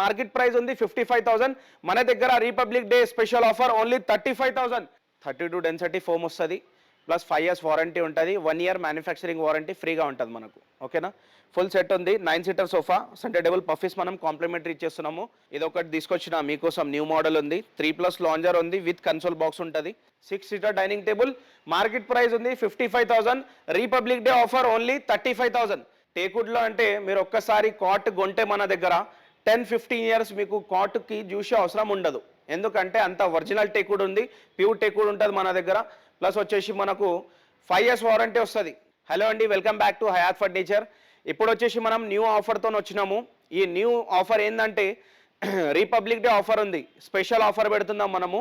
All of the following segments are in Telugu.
మార్కెట్ ప్రైస్ ఉంది 55,000. మన దగ్గర Republic Day special offer only 35,000. 32 density foam వస్తుంది, ప్లస్ 5 years వారంటీ ఉంటుంది, 1 year మ్యానుఫ్యాక్చరింగ్ వారంటీ ఫ్రీగా ఉంటుంది మనకు. ఓకేనా, ఫుల్ సెట్ ఉంది. 9 seater sofa, centre table puffies మనం కాంప్లిమెంటరీ ఇచ్చేస్తున్నాము. ఇది ఒకటి తీసుకొచ్చిన మీకోసం న్యూ మోడల్ ఉంది. 3+ లాంజర్ ఉంది విత్ కన్సోల్ బాక్స్ ఉంటుంది. 6 seater dining table. Market price ఉంది 55,000. Republic Day offer only 35,000. టేకుడ్లో అంటే మీరు ఒక్కసారి కాట్ కొంటే మన దగ్గర 10-15 years మీకు కాట్కి చూసే అవసరం ఉండదు. ఎందుకంటే అంత ఒరిజినల్ టేకుడ్ ఉంది, ప్యూర్ టేకుడ్ ఉంటుంది మన దగ్గర. ప్లస్ వచ్చేసి మనకు 5 years వారంటీ వస్తుంది. హలో అండి, welcome back to Hayat furniture. ఇప్పుడు వచ్చేసి మనం న్యూ ఆఫర్తో వచ్చినాము. ఈ న్యూ ఆఫర్ ఏంటంటే రిపబ్లిక్ డే ఆఫర్ ఉంది. స్పెషల్ ఆఫర్ పెడుతున్నాం మనము.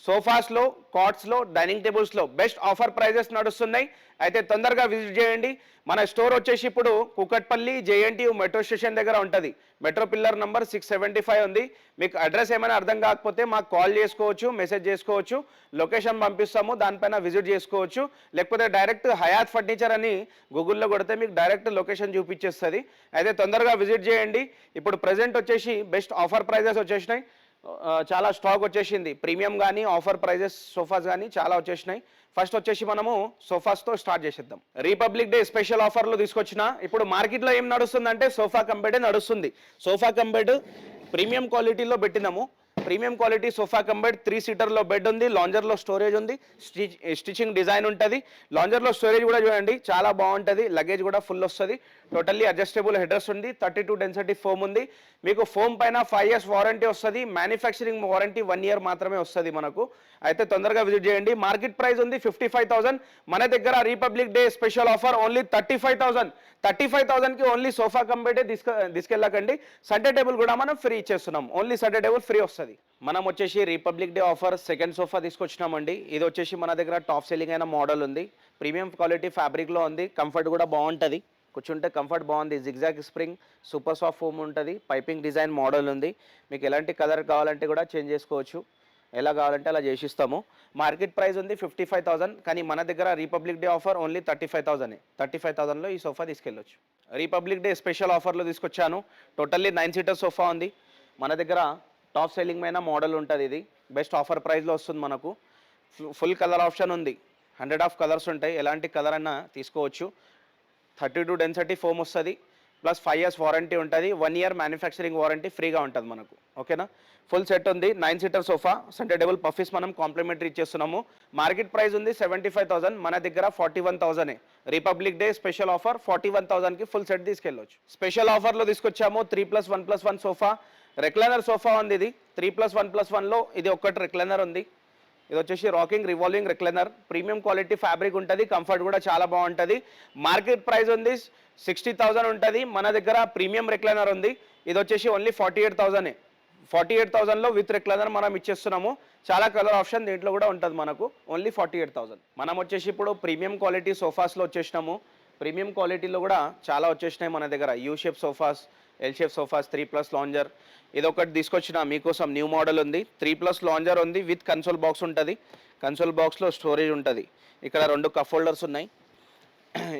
సోఫాస్లో, కాట్స్లో, డైనింగ్ టేబుల్స్లో బెస్ట్ ఆఫర్ ప్రైజెస్ నడుస్తున్నాయి. అయితే తొందరగా విజిట్ చేయండి. మన స్టోర్ వచ్చేసి ఇప్పుడు కూకట్పల్లి JNTU మెట్రో స్టేషన్ దగ్గర ఉంటుంది. మెట్రో పిల్లర్ నంబర్ 675 ఉంది. మీకు అడ్రస్ ఏమైనా అర్థం కాకపోతే మాకు కాల్ చేసుకోవచ్చు, మెసేజ్ చేసుకోవచ్చు, లొకేషన్ పంపిస్తాము, దానిపైన విజిట్ చేసుకోవచ్చు. లేకపోతే డైరెక్ట్ హయాత్ ఫర్నిచర్ అని గూగుల్లో కొడితే మీకు డైరెక్ట్ లొకేషన్ చూపించేస్తుంది. అయితే తొందరగా విజిట్ చేయండి. ఇప్పుడు ప్రజెంట్ వచ్చేసి బెస్ట్ ఆఫర్ ప్రైజెస్ వచ్చేసినాయి. చాలా స్టాక్ వచ్చేసింది. ప్రీమియం కానీ ఆఫర్ ప్రైజెస్ సోఫాస్ కానీ చాలా వచ్చేసినాయి. ఫస్ట్ వచ్చేసి మనము సోఫాస్తో స్టార్ట్ చేసేద్దాం. రిపబ్లిక్ డే స్పెషల్ ఆఫర్లో తీసుకొచ్చిన. ఇప్పుడు మార్కెట్లో ఏం నడుస్తుందంటే సోఫా కమ్ బెడ్ నడుస్తుంది. సోఫా కమ్ బెడ్ ప్రీమియం క్వాలిటీలో పెట్టినాము. Premium quality sofa cum bed 3 seaterలో బెడ్ ఉంది, లాంజర్లో స్టోరేజ్ ఉంది, స్టిచింగ్ డిజైన్ ఉంటుంది. లాంజర్లో స్టోరేజ్ కూడా చూడండి చాలా బాగుంటుంది, లగేజ్ కూడా ఫుల్ వస్తుంది. టోటల్లీ అడ్జస్టబుల్ హెడర్స్ ఉంది, 32 డెన్సిటీ ఫోమ్ ఉంది. మీకు ఫోమ్ పైన 5 years వారంటీ వస్తుంది, మ్యానుఫ్యాక్చరింగ్ వారంటీ 1 year మాత్రమే వస్తుంది మనకు. అయితే తొందరగా విజిట్ చేయండి. మార్కెట్ ప్రైస్ ఉంది 55,000. మన దగ్గర Republic Day special offer only 35,000. 35,000కి ఓన్లీ సోఫా కమ్ బెడ్ తీసుకెళ్ళకండి. సెంటర్ టేబుల్ కూడా మనం ఫ్రీ ఇచ్చేస్తున్నాం. ఓన్లీ సెంటర్ టేబుల్ ఫ్రీ వస్తుంది. మనం వచ్చేసి Republic Day offer second sofa తీసుకొచ్చినామండి. ఇది వచ్చేసి మన దగ్గర టాప్ సెల్లింగ్ అయిన మోడల్ ఉంది. ప్రీమియం క్వాలిటీ ఫ్యాబ్రిక్లో ఉంది. కంఫర్ట్ కూడా బాగుంటుంది, కూర్చుంటే కంఫర్ట్ బాగుంది. Zigzag spring, super soft foam ఉంటుంది. పైపింగ్ డిజైన్ మోడల్ ఉంది. మీకు ఎలాంటి కలర్ కావాలంటే కూడా చేంజ్ చేసుకోవచ్చు, ఎలా కావాలంటే అలా చేసిస్తాము. మార్కెట్ ప్రైస్ ఉంది 55,000. కానీ మన దగ్గర రిపబ్లిక్ డే ఆఫర్ ఓన్లీ 35,000. 35,000లో ఈ సోఫా తీసుకెళ్ళొచ్చు. రిపబ్లిక్ డే స్పెషల్ ఆఫర్లో తీసుకొచ్చాను. టోటల్లీ 9 seater సోఫా ఉంది. మన దగ్గర టాప్ సెల్లింగ్ అయిన మోడల్ ఉంటుంది. ఇది బెస్ట్ ఆఫర్ ప్రైస్లో వస్తుంది మనకు. ఫుల్ కలర్ ఆప్షన్ ఉంది, 100 of కలర్స్ ఉంటాయి, ఎలాంటి కలర్ అన్నా తీసుకోవచ్చు. 32 డెన్సిటీ ఫోమ్ వస్తుంది, ప్లస్ 5 years వారంటీ ఉంటుంది, 1 year మ్యానుఫ్యాక్చరింగ్ వారంటీ ఫ్రీగా ఉంటుంది మనకు. ఓకేనా, ఫుల్ సెట్ ఉంది. 9 seater sofa, centre table puffies మనం కాంప్లిమెంటరీ ఇచ్చేస్తున్నాము. మార్కెట్ ప్రైస్ ఉంది 75,000. మన దగ్గర 41,000. రిపబ్లిక్ డే స్పెషల్ ఆఫర్ 41,000కి ఫుల్ సెట్ తీసుకెళ్ళవచ్చు. స్పెషల్ ఆఫర్లో తీసుకొచ్చాము 3+1+1 సోఫా. రెక్లైనర్ సోఫా ఉంది. ఇది 3+1+1లో ఇది ఒక్కటి రెక్లైనర్ ఉంది. ఇది వచ్చేసి rocking revolving recliner. Premium quality fabric ఉంటుంది, కంఫర్ట్ కూడా చాలా బాగుంటుంది. మార్కెట్ ప్రైస్ ఉంది 60,000 ఉంటుంది. మన దగ్గర ప్రీమియం రెక్లైనర్ ఉంది. ఇది వచ్చేసి ఓన్లీ 48,000. 48,000లో విత్ రెక్లైనర్ మనం ఇచ్చేస్తున్నాము. చాలా కలర్ ఆప్షన్ దీంట్లో కూడా ఉంటుంది మనకు. ఓన్లీ 48,000. మనం వచ్చేసి ఇప్పుడు ప్రీమియం క్వాలిటీ సోఫాస్లో వచ్చేసినాము. ప్రీమియం క్వాలిటీలో కూడా చాలా వచ్చేసినాయి మన దగ్గర. U shape sofas, L shape sofas, 3+ lounger. ఇది ఒకటి తీసుకొచ్చిన మీకోసం న్యూ మోడల్ ఉంది. 3+ లాంజర్ ఉంది విత్ కన్సోల్ బాక్స్ ఉంటుంది. కన్సోల్ బాక్స్లో స్టోరేజ్ ఉంటుంది. ఇక్కడ 2 కప్ హోల్డర్స్ ఉన్నాయి.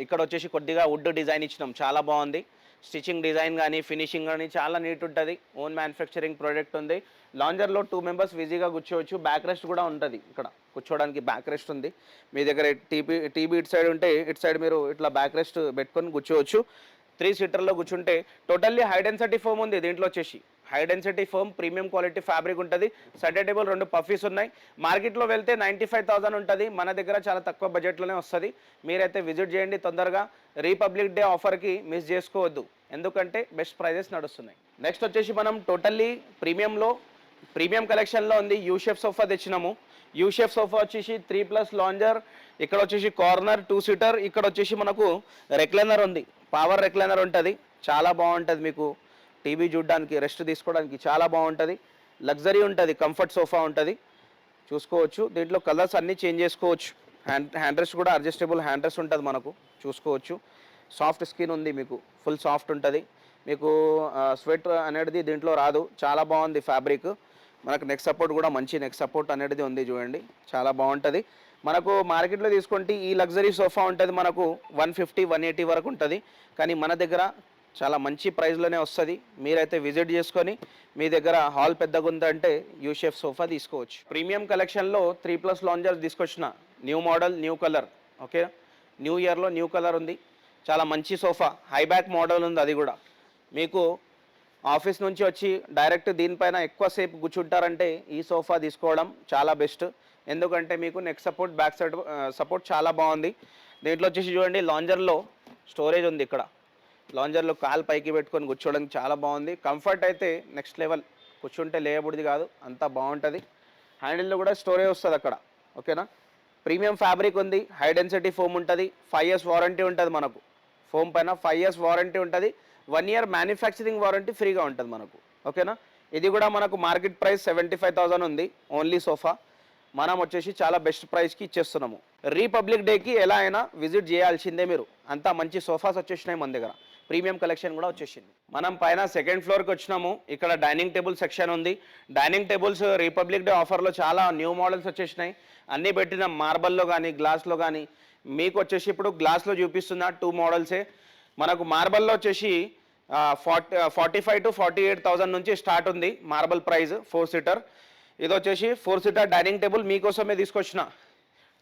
ఇక్కడ వచ్చేసి కొద్దిగా వుడ్ డిజైన్ ఇచ్చినాం, చాలా బాగుంది. స్టిచింగ్ డిజైన్ కానీ ఫినిషింగ్ కానీ చాలా నీట్ ఉంటుంది. ఓన్ మ్యానుఫ్యాక్చరింగ్ ప్రోడక్ట్ ఉంది. లాంజర్లో 2 members ఈజీగా కూర్చోవచ్చు. బ్యాక్ రెస్ట్ కూడా ఉంటుంది. ఇక్కడ కూర్చోడానికి బ్యాక్ రెస్ట్ ఉంది. మీ దగ్గర టీబీ ఇటు సైడ్ ఉంటే ఇటు సైడ్ మీరు ఇట్లా బ్యాక్ రెస్ట్ పెట్టుకొని కూర్చోవచ్చు. 3 seaterలో కూర్చుంటే టోటల్లీ హై డెన్సిటీ ఫోమ్ ఉంది. దీంట్లో వచ్చేసి high density foam, premium quality fabric ఉంటుంది. సెంటర్ టేబుల్ 2 పఫీస్ ఉన్నాయి. మార్కెట్లో వెళ్తే 95,000 ఉంటుంది. మన దగ్గర చాలా తక్కువ బడ్జెట్లోనే వస్తుంది. మీరైతే విజిట్ చేయండి తొందరగా. రిపబ్లిక్ డే ఆఫర్కి మిస్ చేసుకోవద్దు, ఎందుకంటే బెస్ట్ ప్రైజెస్ నడుస్తున్నాయి. నెక్స్ట్ వచ్చేసి మనం టోటల్లీ ప్రీమియం కలెక్షన్లో ఉంది. యూ షేప్ సోఫా తెచ్చినాము. యూ షేప్ సోఫా వచ్చేసి 3+ లాంజర్. ఇక్కడ వచ్చేసి కార్నర్ 2 seater. ఇక్కడ వచ్చేసి మనకు రెక్లైనర్ ఉంది, పవర్ రెక్లైనర్ ఉంటుంది. చాలా బాగుంటుంది. మీకు టీవీ చూడడానికి, రెస్ట్ తీసుకోవడానికి చాలా బాగుంటుంది. లగ్జరీ ఉంటుంది, కంఫర్ట్ సోఫా ఉంటుంది. చూసుకోవచ్చు. దీంట్లో కలర్స్ అన్నీ చేంజ్ చేసుకోవచ్చు. హ్యాండ్ రెస్ట్ కూడా అడ్జస్టబుల్ హ్యాండ్ రెస్ట్ ఉంటుంది మనకు. చూసుకోవచ్చు. సాఫ్ట్ స్కిన్ ఉంది, మీకు ఫుల్ సాఫ్ట్ ఉంటుంది. మీకు స్వెట్ అనేది దీంట్లో రాదు. చాలా బాగుంది ఫ్యాబ్రిక్. మనకు నెక్ సపోర్ట్ కూడా మంచి నెక్ సపోర్ట్ అనేది ఉంది. చూడండి చాలా బాగుంటుంది. మనకు మార్కెట్లో తీసుకుంటే ఈ లగ్జరీ సోఫా ఉంటుంది మనకు 150-180 వరకు ఉంటుంది. కానీ మన దగ్గర చాలా మంచి ప్రైస్లోనే వస్తుంది. మీరైతే విజిట్ చేసుకొని మీ దగ్గర హాల్ పెద్దగా ఉందంటే యూషెఫ్ సోఫా తీసుకోవచ్చు. ప్రీమియం కలెక్షన్లో 3+ లాంజర్స్ తీసుకొచ్చిన new model new colour. Okay, new ఇయర్లో న్యూ కలర్ ఉంది. చాలా మంచి సోఫా, హై బ్యాక్ మోడల్ ఉంది. అది కూడా మీకు ఆఫీస్ నుంచి వచ్చి డైరెక్ట్ దీనిపైన ఎక్కువసేపు కూర్చుంటారంటే ఈ సోఫా తీసుకోవడం చాలా బెస్ట్. ఎందుకంటే మీకు neck support, back side support చాలా బాగుంది. దీంట్లో వచ్చేసి చూడండి, లాంజర్లో స్టోరేజ్ ఉంది. ఇక్కడ లాంజర్లో కాలు పైకి పెట్టుకొని కూర్చోవడానికి చాలా బాగుంది. కంఫర్ట్ అయితే నెక్స్ట్ లెవెల్, కూర్చుంటే లేయబుడిది కాదు, అంతా బాగుంటుంది. హ్యాండిల్లో కూడా స్టోరేజ్ వస్తుంది అక్కడ. ఓకేనా, ప్రీమియం ఫ్యాబ్రిక్ ఉంది, హై డెన్సిటీ ఫోమ్ ఉంటుంది, 5 years వారంటీ ఉంటుంది మనకు. ఫోమ్ పైన 5 years వారంటీ ఉంటుంది, 1 year మ్యానుఫ్యాక్చరింగ్ వారంటీ ఫ్రీగా ఉంటుంది మనకు. ఓకేనా, ఇది కూడా మనకు మార్కెట్ ప్రైస్ 75,000 ఉంది ఓన్లీ సోఫా. మనం వచ్చేసి చాలా బెస్ట్ ప్రైస్కి ఇచ్చేస్తున్నాము. రీపబ్లిక్ డేకి ఎలా అయినా విజిట్ చేయాల్సిందే మీరు. అంతా మంచి సోఫాస్ వచ్చేసినాయి మన దగ్గర, ప్రీమియం కలెక్షన్ కూడా వచ్చేసింది. మనం పైన 2nd ఫ్లోర్కి వచ్చినాము. ఇక్కడ డైనింగ్ టేబుల్ సెక్షన్ ఉంది. డైనింగ్ టేబుల్స్ రీపబ్లిక్ డే ఆఫర్లో చాలా న్యూ మోడల్స్ వచ్చేసినాయి. అన్నీ పెట్టిన మార్బల్లో కానీ గ్లాస్లో కానీ. మీకు వచ్చేసి ఇప్పుడు గ్లాస్లో చూపిస్తున్న 2 మోడల్సే. మనకు మార్బల్లో వచ్చేసి 45,000 to 48,000 నుంచి స్టార్ట్ ఉంది మార్బల్ ప్రైస్. 4 seater. ఇది వచ్చేసి 4 seater డైనింగ్ టేబుల్ మీకోసమే తీసుకొచ్చిన.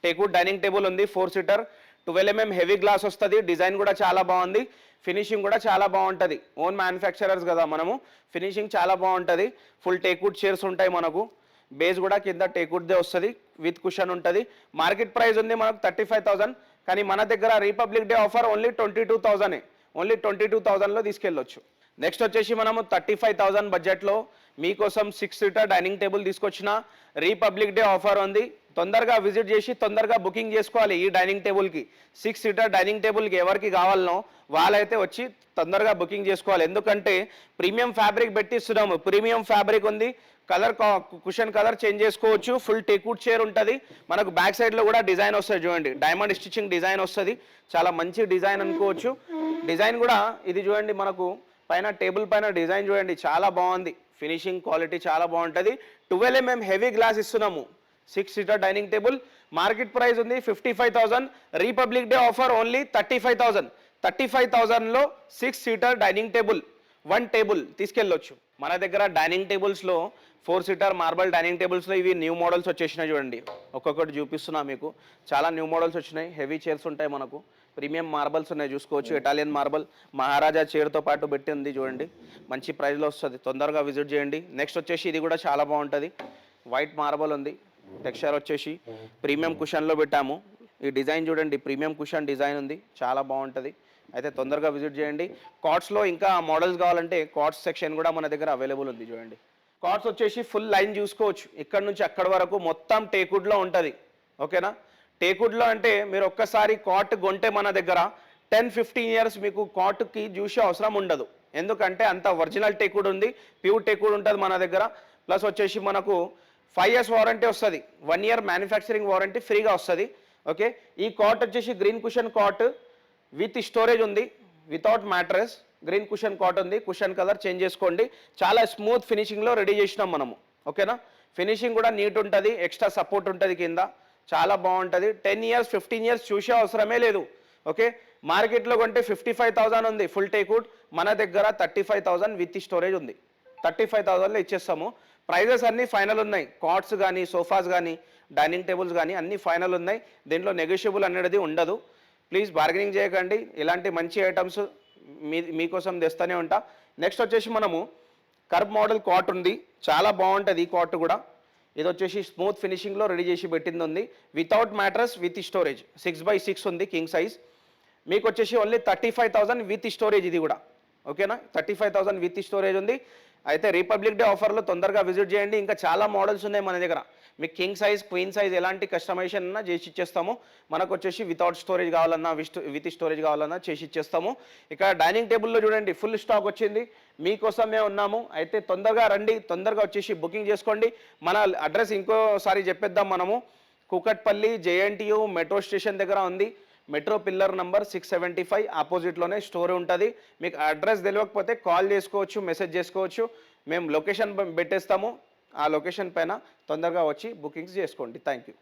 టేక్వుడ్ డైనింగ్ టేబుల్ ఉంది, 4 seater, 12 mm హెవీ గ్లాస్ వస్తుంది. డిజైన్ కూడా చాలా బాగుంది, ఫినిషింగ్ కూడా చాలా బాగుంటుంది. ఓన్ మ్యానుఫ్యాక్చరర్స్ కదా మనము, ఫినిషింగ్ చాలా బాగుంటుంది. ఫుల్ టేక్వుడ్ చైర్స్ ఉంటాయి మనకు. బేస్ కూడా కింద టేక్వుడ్దే వస్తుంది, విత్ కుషన్ ఉంటుంది. మార్కెట్ ప్రైస్ ఉంది మనకు 35,000, కానీ మన దగ్గర Republic Day offer only 22,000. Only 22,000లో తీసుకెళ్ళొచ్చు. నెక్స్ట్ వచ్చేసి మనము 35,000 బడ్జెట్లో మీకోసం 6 seater డైనింగ్ టేబుల్ తీసుకొచ్చిన. రీపబ్లిక్ డే ఆఫర్ ఉంది, తొందరగా విజిట్ చేసి తొందరగా బుకింగ్ చేసుకోవాలి ఈ డైనింగ్ టేబుల్కి. 6 seater డైనింగ్ టేబుల్కి ఎవరికి కావాలనో వాళ్ళైతే వచ్చి తొందరగా బుకింగ్ చేసుకోవాలి. ఎందుకంటే ప్రీమియం ఫ్యాబ్రిక్ పెట్టిస్తున్నాము. ప్రీమియం ఫ్యాబ్రిక్ ఉంది, కలర్ కుషన్ కలర్ చేంజ్ చేసుకోవచ్చు. ఫుల్ టేక్వుడ్ చైర్ ఉంటుంది మనకు. బ్యాక్ సైడ్లో కూడా డిజైన్ వస్తుంది చూడండి, డైమండ్ స్టిచ్చింగ్ డిజైన్ వస్తుంది. చాలా మంచి డిజైన్ అనుకోవచ్చు. డిజైన్ కూడా ఇది చూడండి, మనకు పైన టేబుల్ పైన డిజైన్ చూడండి, చాలా బాగుంది. ఫినిషింగ్ క్వాలిటీ చాలా బాగుంటుంది. 12 mm హెవీ గ్లాస్ ఇస్తున్నాము. 6 seater dining table. Market price ఉంది 55,000. Republic Day offer only 35,000. 35,000లో 6 seater డైనింగ్ టేబుల్, 1 టేబుల్ తీసుకెళ్ళొచ్చు. మన దగ్గర డైనింగ్ టేబుల్స్లో 4 seater మార్బల్ డైనింగ్ టేబుల్స్లో ఇవి న్యూ మోడల్స్ వచ్చేసినాయి చూడండి. ఒక్కొక్కటి చూపిస్తున్నా మీకు. చాలా న్యూ మోడల్స్ వచ్చినాయి. హెవీ చైర్స్ ఉంటాయి మనకు. ప్రీమియం మార్బల్స్ ఉన్నాయి చూసుకోవచ్చు. ఇటాలియన్ మార్బల్ మహారాజా చైర్తో పాటు పెట్టి ఉంది చూడండి. మంచి ప్రైస్లో వస్తుంది, తొందరగా విజిట్ చేయండి. నెక్స్ట్ వచ్చేసి ఇది కూడా చాలా బాగుంటుంది. వైట్ మార్బల్ ఉంది, టెక్స్చర్ వచ్చేసి ప్రీమియం కుషన్లో పెట్టాము. ఈ డిజైన్ చూడండి, ప్రీమియం కుషన్ డిజైన్ ఉంది, చాలా బాగుంటుంది. అయితే తొందరగా విజిట్ చేయండి. కార్డ్స్లో ఇంకా మోడల్స్ కావాలంటే కార్డ్స్ సెక్షన్ కూడా మన దగ్గర అవైలబుల్ ఉంది చూడండి. కార్డ్స్ వచ్చేసి ఫుల్ లైన్ చూసుకోవచ్చు, ఇక్కడ నుంచి అక్కడ వరకు మొత్తం టేక్వుడ్లో ఉంటుంది. ఓకేనా, టేక్వుడ్లో అంటే మీరు ఒక్కసారి కాట్ కొంటే మన దగ్గర 10-15 years మీకు కాట్కి చూసే అవసరం ఉండదు. ఎందుకంటే అంత ఒరిజినల్ టేక్వుడ్ ఉంది, ప్యూర్ టేక్వుడ్ ఉంటుంది మన దగ్గర. ప్లస్ వచ్చేసి మనకు 5 years వారంటీ వస్తుంది, 1 year మ్యానుఫ్యాక్చరింగ్ వారంటీ ఫ్రీగా వస్తుంది. ఓకే, ఈ కాట్ వచ్చేసి green cushion cot with storage ఉంది, without mattress. Green cushion cot ఉంది, కుషన్ కలర్ చేంజ్ చేసుకోండి. చాలా స్మూత్ ఫినిషింగ్లో రెడీ చేసినాం మనము. ఓకేనా, ఫినిషింగ్ కూడా నీట్ ఉంటుంది, ఎక్స్ట్రా సపోర్ట్ ఉంటుంది కింద, చాలా బాగుంటుంది. 10 years 15 years చూసే అవసరమే లేదు. ఓకే, మార్కెట్లో కొంటే 55,000 ఉంది ఫుల్ టేక్వుడ్, మన దగ్గర 35,000 విత్ స్టోరేజ్ ఉంది. 35,000లో ఇచ్చేస్తాము. ప్రైజెస్ అన్నీ ఫైనల్ ఉన్నాయి. కాట్స్ కానీ, సోఫాస్ కానీ, డైనింగ్ టేబుల్స్ కానీ అన్నీ ఫైనల్ ఉన్నాయి. దీంట్లో నెగోషియబుల్ అనేది ఉండదు. ప్లీజ్ బార్గెనింగ్ చేయకండి, ఇలాంటి మంచి ఐటమ్స్ మీకోసం తెస్తూనే ఉంటా. నెక్స్ట్ వచ్చేసి మనము కర్వ్ మోడల్ కాట్ ఉంది, చాలా బాగుంటుంది ఈ కాట్ కూడా. ఇది వచ్చేసి స్మూత్ ఫినిషింగ్లో రెడీ చేసి పెట్టింది ఉంది, without mattress with storage. 6x6 ఉంది, కింగ్ సైజ్. మీకు వచ్చేసి ఓన్లీ 35,000 విత్ స్టోరేజ్ ఇది కూడా. ఓకేనా, 35,000 విత్ స్టోరేజ్ ఉంది. అయితే రీపబ్లిక్ డే ఆఫర్లో తొందరగా విజిట్ చేయండి. ఇంకా చాలా మోడల్స్ ఉన్నాయి మన దగ్గర. మీకు కింగ్ సైజ్, క్వీన్ సైజ్ ఎలాంటి కస్టమైజేషన్ అన్నా చేసి ఇచ్చేస్తాము. మనకు వచ్చేసి వితౌట్ స్టోరేజ్ కావాలన్నా, విత్ స్టోరేజ్ కావాలన్నా చేసి ఇచ్చేస్తాము. ఇక్కడ డైనింగ్ టేబుల్లో చూడండి ఫుల్ స్టాక్ వచ్చింది, మీకోసమే ఉన్నాము. అయితే తొందరగా రండి, తొందరగా వచ్చేసి బుకింగ్ చేసుకోండి. మన అడ్రస్ ఇంకోసారి చెప్పేద్దాం మనము. కూకట్పల్లి JNTU మెట్రో స్టేషన్ దగ్గర ఉంది. మెట్రో పిల్లర్ నంబర్ 675 ఆపోజిట్లోనే స్టోర్ ఉంటుంది. మీకు అడ్రస్ తెలియకపోతే కాల్ చేసుకోవచ్చు, మెసేజ్ చేసుకోవచ్చు. మేము లొకేషన్ పెట్టేస్తాము, ఆ లొకేషన్ పైన తొందరగా వచ్చి బుకింగ్స్ చేసుకోండి. Thank you.